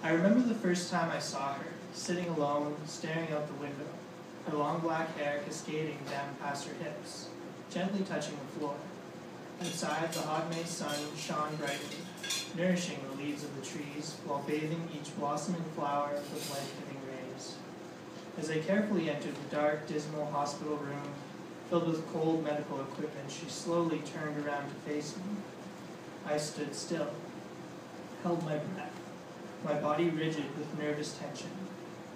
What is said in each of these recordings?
I remember the first time I saw her, sitting alone, staring out the window, her long black hair cascading down past her hips, gently touching the floor. Outside, the hot May sun shone brightly, nourishing the leaves of the trees while bathing each blossoming flower with life-giving rays. As I carefully entered the dark, dismal hospital room, filled with cold medical equipment, she slowly turned around to face me. I stood still, held my breath, my body rigid with nervous tension.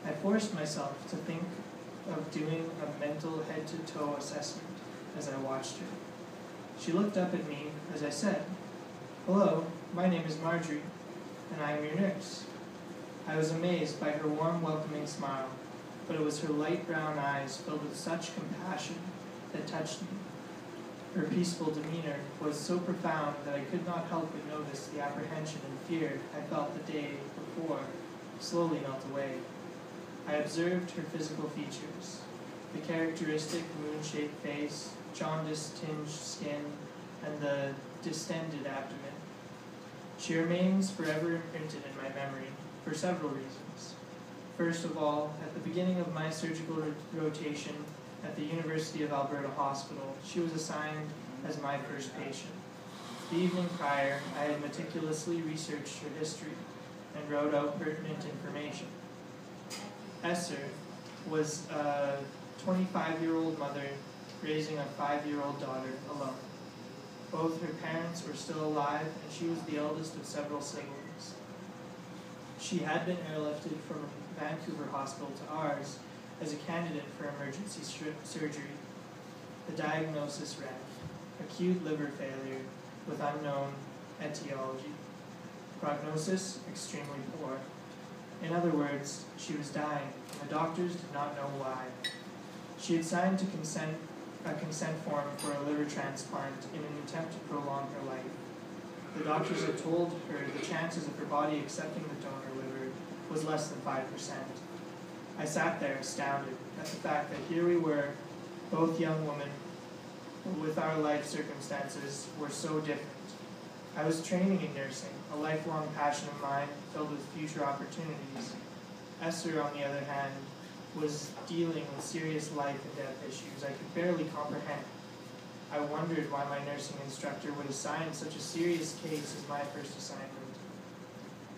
I forced myself to think of doing a mental head-to-toe assessment as I watched her. She looked up at me as I said, "Hello, my name is Marjorie, and I am your nurse." I was amazed by her warm, welcoming smile, but it was her light brown eyes filled with such compassion that touched me. Her peaceful demeanor was so profound that I could not help but notice the apprehension and fear I felt the day before slowly melt away. I observed her physical features, the characteristic moon-shaped face, jaundice-tinged skin, and the distended abdomen. She remains forever imprinted in my memory for several reasons. First of all, at the beginning of my surgical rotation at the University of Alberta Hospital, she was assigned as my first patient. The evening prior, I had meticulously researched her history and wrote out pertinent information. Esther was a 25-year-old mother raising a 5-year-old daughter alone. Both her parents were still alive, and she was the eldest of several siblings. She had been airlifted from Vancouver Hospital to ours as a candidate for emergency surgery. The diagnosis read, acute liver failure with unknown etiology. Prognosis, extremely poor. In other words, she was dying, and the doctors did not know why. She had signed a consent form for a liver transplant in an attempt to prolong her life. The doctors had told her the chances of her body accepting the donor liver was less than 5%. I sat there astounded at the fact that here we were, both young women, with our life circumstances were so different. I was training in nursing, a lifelong passion of mine filled with future opportunities. Esther, on the other hand, was dealing with serious life and death issues I could barely comprehend. I wondered why my nursing instructor would assign such a serious case as my first assignment.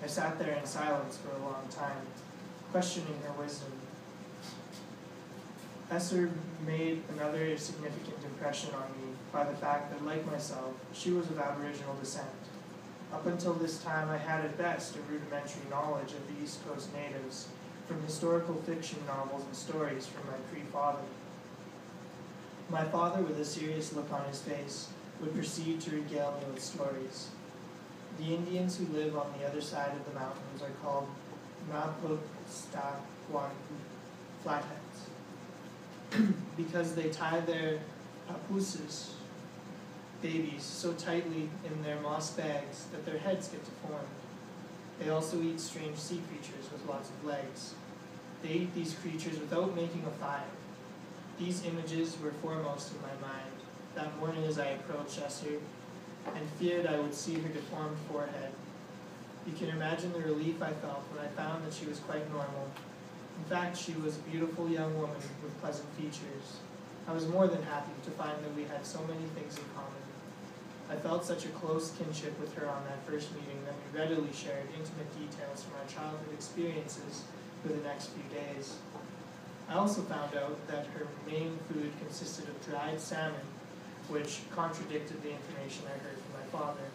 I sat there in silence for a long time, questioning her wisdom. Esther made another significant impression on me by the fact that, like myself, she was of Aboriginal descent. Up until this time, I had at best a rudimentary knowledge of the East Coast natives from historical fiction novels and stories from my pre-father. My father, with a serious look on his face, would proceed to regale me with stories. The Indians who live on the other side of the mountains are called Mapukstakwan, flatheads, because they tie their papooses, babies, so tightly in their moss bags that their heads get deformed. They also eat strange sea creatures with lots of legs. They eat these creatures without making a fire. These images were foremost in my mind that morning as I approached Esther and feared I would see her deformed forehead. You can imagine the relief I felt when I found that she was quite normal. In fact, she was a beautiful young woman with pleasant features. I was more than happy to find that we had so many things in common. I felt such a close kinship with her on that first meeting that we readily shared intimate details from our childhood experiences for the next few days. I also found out that her main food consisted of dried salmon, which contradicted the information I heard from my father.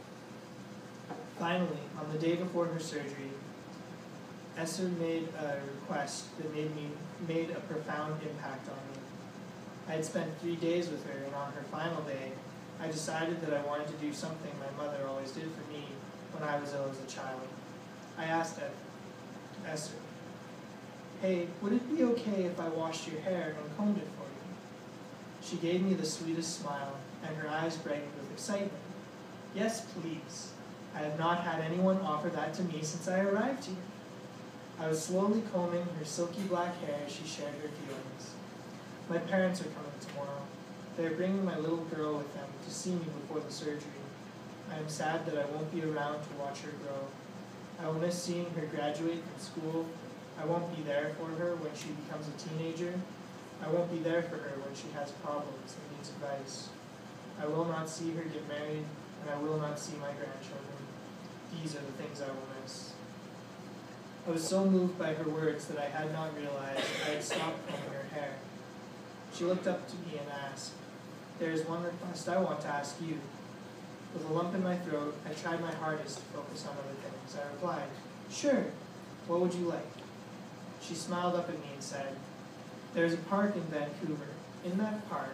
Finally, on the day before her surgery, Esther made a request that made a profound impact on me. I had spent 3 days with her, and on her final day, I decided that I wanted to do something my mother always did for me when I was ill as a child. I asked Esther, "Hey, would it be okay if I washed your hair and combed it for you?" She gave me the sweetest smile, and her eyes brightened with excitement. "Yes, please. I have not had anyone offer that to me since I arrived here." I was slowly combing her silky black hair as she shared her feelings. "My parents are coming tomorrow. They are bringing my little girl with them to see me before the surgery. I am sad that I won't be around to watch her grow. I will miss seeing her graduate from school. I won't be there for her when she becomes a teenager. I won't be there for her when she has problems and needs advice. I will not see her get married, and I will not see my grandchildren. These are the things I will miss. I was so moved by her words that I had not realized I had stopped combing her hair. She looked up to me and asked, "There is one request I want to ask you." With a lump in my throat, I tried my hardest to focus on other things. I replied, "Sure, what would you like?" She smiled up at me and said, "There is a park in Vancouver. In that park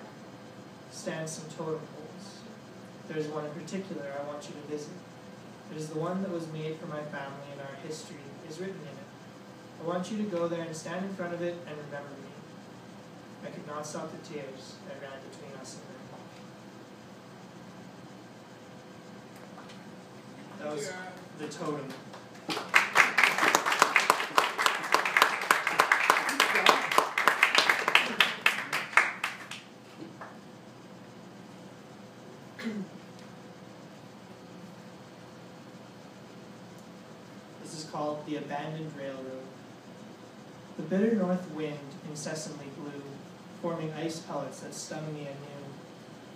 stand some totem poles. There is one in particular I want you to visit. It is the one that was made for my family, and our history is written in it. I want you to go there and stand in front of it and remember me." I could not stop the tears that ran between us and them. That was the totem. This is called The Abandoned Railroad. The bitter north wind incessantly blew, forming ice pellets that stung me anew.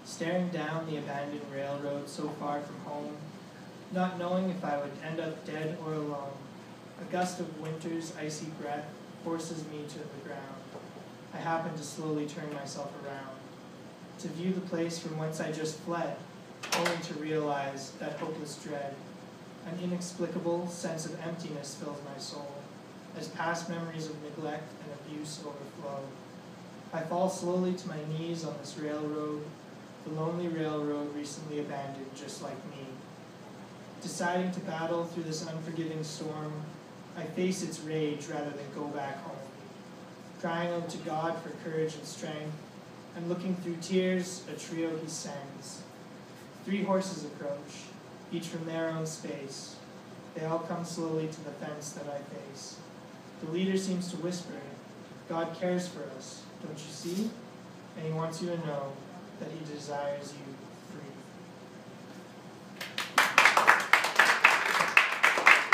Staring down the abandoned railroad so far from home, not knowing if I would end up dead or alone, a gust of winter's icy breath forces me to the ground. I happen to slowly turn myself around, to view the place from whence I just fled, only to realize that hopeless dread. An inexplicable sense of emptiness fills my soul, as past memories of neglect and abuse overflow. I fall slowly to my knees on this railroad, the lonely railroad recently abandoned just like me. Deciding to battle through this unforgiving storm, I face its rage rather than go back home. Crying out to God for courage and strength, and looking through tears, a trio he sends. 3 horses approach, each from their own space. They all come slowly to the fence that I face. The leader seems to whisper, "God cares for us, don't you see? And he wants you to know that he desires you."